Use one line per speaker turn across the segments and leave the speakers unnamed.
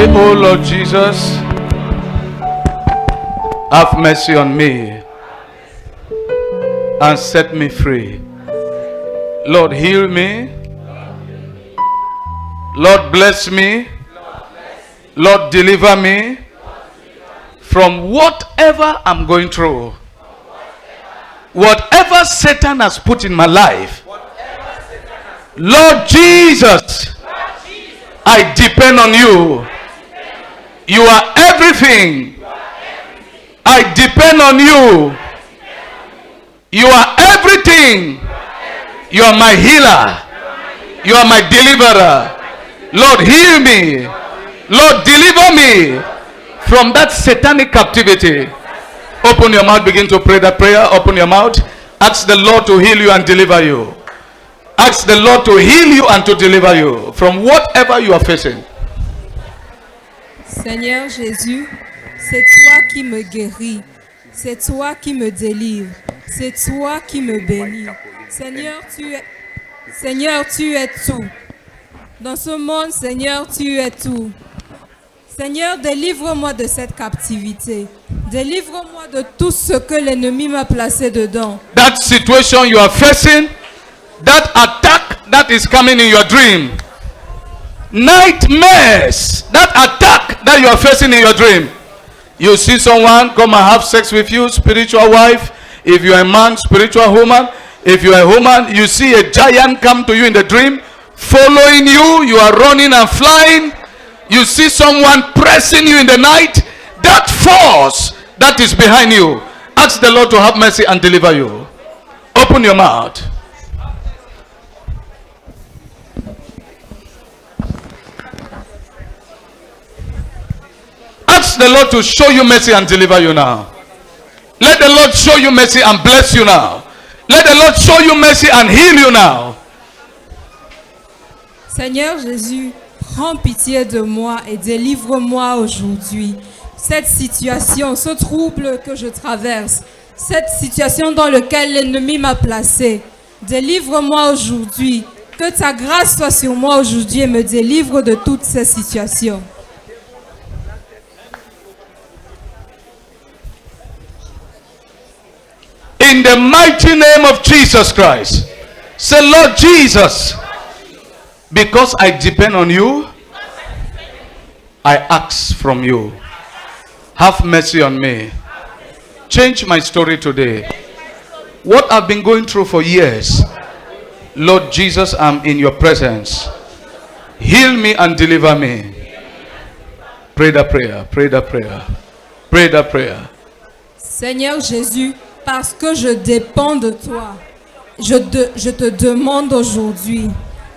Oh Lord Jesus, have mercy on me and set me free. Lord, heal me. Lord, bless me. Lord, deliver me from whatever I'm going through. Whatever Satan has put in my life. Lord Jesus, I depend on you. You are everything. I depend on you. You are everything. You are my healer. You are my deliverer. Lord, heal me. Lord, deliver me from that satanic captivity. Open your mouth, begin to pray that prayer. Open your mouth. Ask the Lord to heal you and deliver you. Ask the Lord to heal you and to deliver you from whatever you are facing.
Seigneur Jésus, c'est toi qui me guéris. C'est toi qui me délivres. C'est toi qui me bénis. Seigneur, tu es tout. Dans ce monde, Seigneur, tu es tout. Seigneur, délivre-moi de cette captivité. Délivre-moi de tout ce que l'ennemi m'a placé dedans.
That situation you are facing, that attack that is coming in your dream, nightmares, that attack that you are facing in your dream. You see someone come and have sex with you, spiritual wife. If you are a man, spiritual woman. If you are a woman, you see a giant come to you in the dream, following you. You are running and flying. You see someone pressing you in the night. That force that is behind you, ask the Lord to have mercy and deliver you. Open your mouth. Ask the Lord to show you mercy and deliver you now. Let the Lord show you mercy and bless you now. Let the Lord show you mercy and heal you now.
Seigneur Jésus, prends pitié de moi et délivre-moi aujourd'hui. Cette situation, ce trouble que je traverse, cette situation dans laquelle l'ennemi m'a placé, délivre-moi aujourd'hui. Que ta grâce soit sur moi aujourd'hui et me délivre de toutes ces situations.
In the mighty name of Jesus Christ, say, Lord Jesus, because I depend on you, I ask from you. Have mercy on me. Change my story today. What I've been going through for years, Lord Jesus, I'm in your presence. Heal me and deliver me. Pray that prayer. Pray that prayer. Pray that prayer.
Seigneur Jésus, parce que je dépends de toi, je te demande aujourd'hui,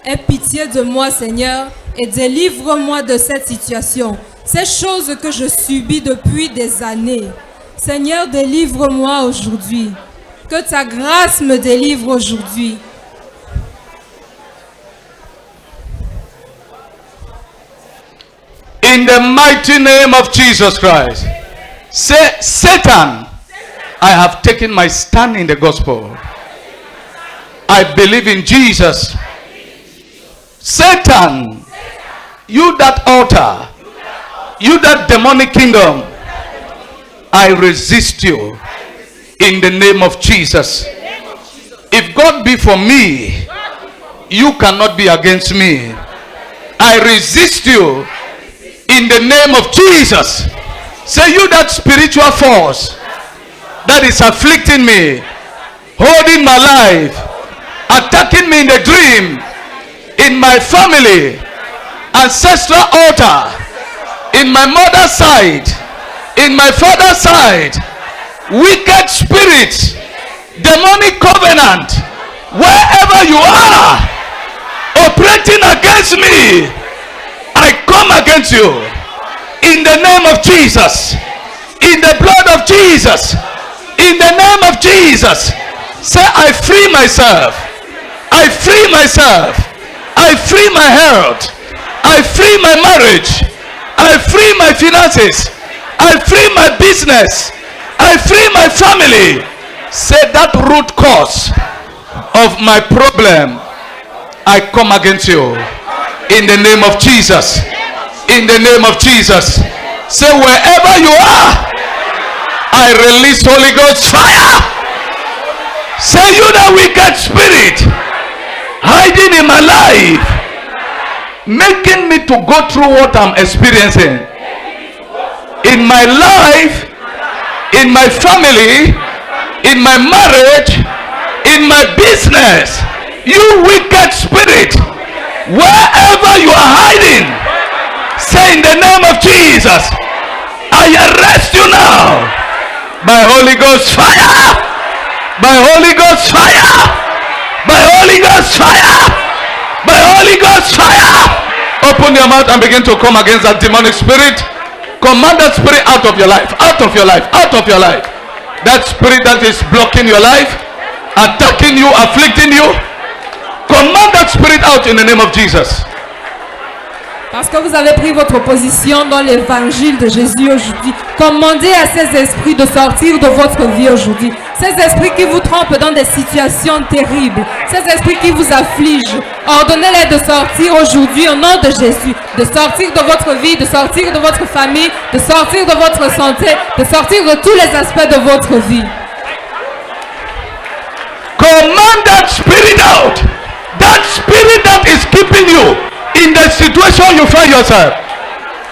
aie pitié de moi, Seigneur, et délivre-moi de cette situation. Ces choses que je subis depuis des années. Seigneur, délivre-moi aujourd'hui. Que ta grâce me délivre aujourd'hui.
In the mighty name of Jesus Christ, say, Satan, I have taken my stand in the gospel. I believe in Jesus. Satan, you that altar, you that demonic kingdom, I resist you in the name of Jesus. If God be for me, you cannot be against me. I resist you in the name of Jesus. Say, you that spiritual force that is afflicting me, holding my life, attacking me in the dream, in my family, ancestral altar, in my mother's side, in my father's side, wicked spirits, demonic covenant, wherever you are, operating against me, I come against you in the name of Jesus, in the blood of Jesus, in the name of Jesus. Say, I free myself. I free myself. I free my health. I free my marriage. I free my finances. I free my business. I free my family. Say, that root cause of my problem, I come against you in the name of Jesus. In the name of Jesus. Say, wherever you are, I release Holy Ghost fire. Say, you that wicked spirit hiding in my life, making me to go through what I'm experiencing in my life, in my family, in my marriage, in my business. You wicked spirit, wherever you are hiding, say in the name of Jesus, I arrest you now by Holy Ghost fire, by Holy Ghost fire, by Holy Ghost fire, by Holy Ghost fire. Open your mouth and begin to come against that demonic spirit. Command that spirit out of your life, out of your life, out of your life. That spirit that is blocking your life, attacking you, afflicting you, command that spirit out in the name of Jesus.
Parce que vous avez pris votre position dans l'évangile de Jésus aujourd'hui, commandez à ces esprits de sortir de votre vie aujourd'hui. Ces esprits qui vous trompent dans des situations terribles, ces esprits qui vous affligent, ordonnez-les de sortir aujourd'hui au nom de Jésus, de sortir de votre vie, de sortir de votre famille, de sortir de votre santé, de sortir de tous les aspects de votre vie.
Command that spirit out. That spirit that is keeping you in the situation you find yourself.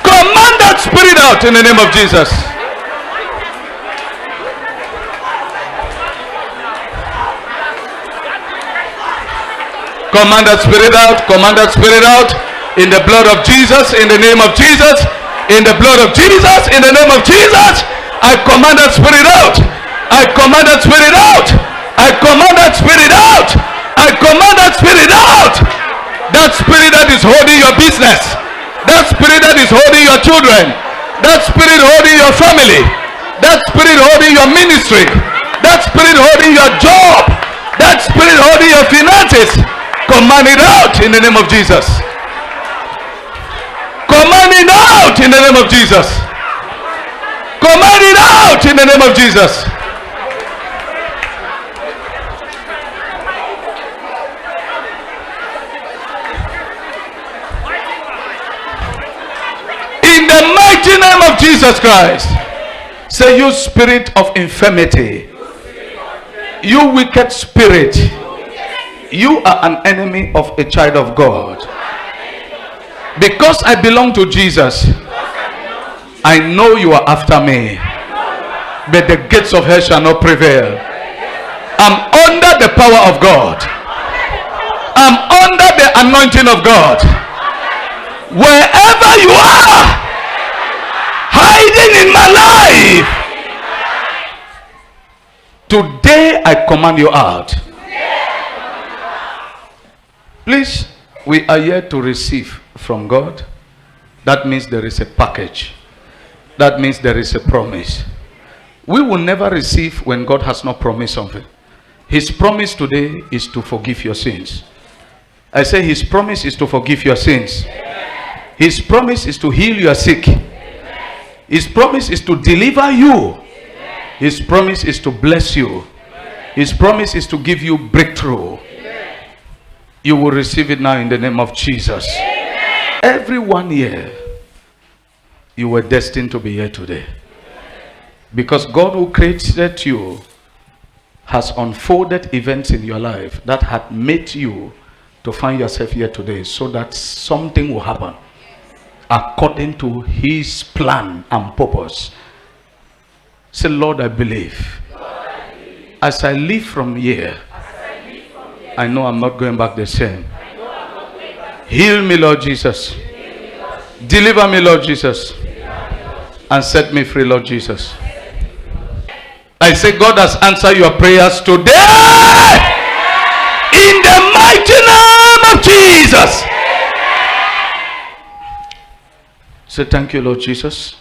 Command that spirit out in the name of Jesus. Command that spirit out. Command that spirit out in the blood of Jesus, in the name of Jesus, in the blood of Jesus, in the name of Jesus. I command that spirit out. I command that spirit out. I command that spirit out. I command that spirit out. That spirit that is holding your business, that spirit that is holding your children, that spirit holding your family, that spirit holding your ministry, that spirit holding your job, that spirit holding your finances, command it out in the name of Jesus. Command it out in the name of Jesus. Command it out in the name of Jesus. In the mighty name of Jesus Christ. Say, you spirit of infirmity, you wicked spirit, you are an enemy of a child of God. Because I belong to Jesus, I know you are after me, but the gates of hell shall not prevail. I'm under the power of God. I'm under the anointing of God. Wherever you are hiding in my life, today I command you out. Please, we are here to receive from God. That means there is a package. That means there is a promise. We will never receive when God has not promised something. His promise today is to forgive your sins. I say his promise is to forgive your sins. His promise is to heal your sick. His promise is to deliver you. His promise is to bless you. His promise is to give you breakthrough. You will receive it now in the name of Jesus. Every 1 year, you were destined to be here today. Because God who created you has unfolded events in your life that had made you to find yourself here today, so that something will happen according to his plan and purpose. Say, Lord, I believe. As I leave from here, I know I'm not going back the same. Heal me, Lord Jesus. Deliver me, Lord Jesus. And set me free, Lord Jesus. I say, God has answered your prayers today. In the mighty name of Jesus. Say, thank you, Lord Jesus.